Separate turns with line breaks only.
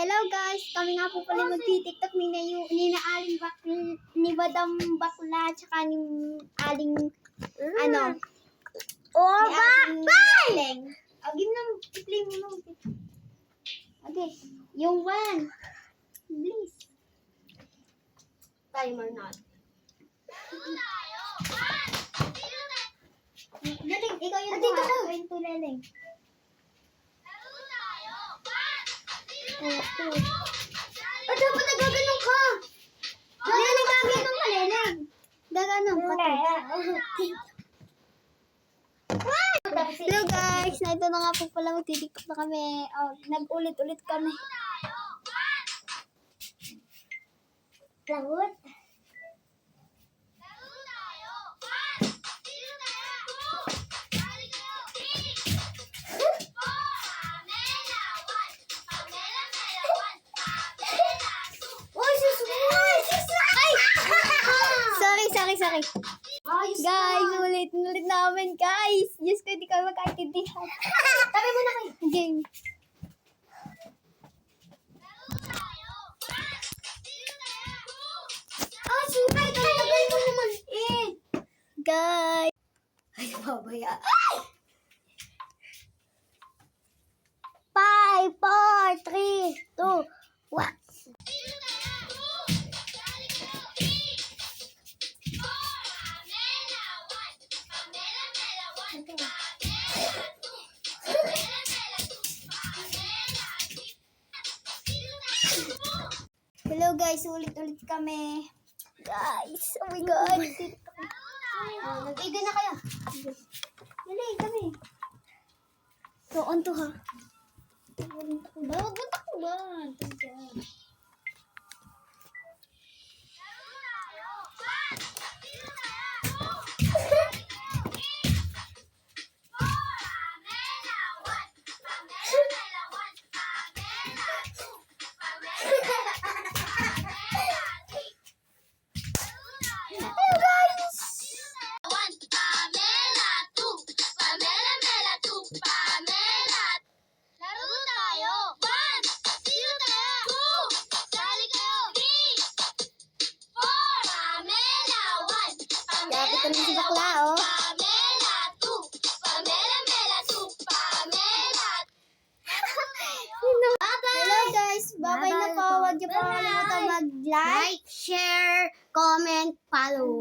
Hello guys, kami nga po pala magti-tiktok ni na Aling ni Badam Bakla, tsaka ni Aling, ni Aling Leng. Agin na, i-play mo lang. Okay, yung one. Please.
Timer na.
Galing, ikaw yung
Dito ka.
Ikaw yung tuleleng.
Dapat nagaganon ka.
Leleng, gaganong ka, Leleng. Gaganong ka to. Hello guys, na ito na nga po pala magtitiktok na kami. Nag-ulit-ulit kami.
Lagot.
Sorry. Guys, ulit namin guys. Diyos ko, hindi kami magkaintindihan.
Tabi mo na kayo.
Game.
Sumay. Tabi mo naman.
Guys.
Ay, babaya.
5, 4, 3, 2, 1. Hello guys, ulit-ulit kami. Guys, oh my god.
Nag-iga na kayo.
Dali, kami. So, on to ha. Huwag mo takuban. Grabe ka naman si bakla, oh. Hello guys, bye-bye na po. Huwag niyo po kalimutan mag-like,
Like, share, comment, follow.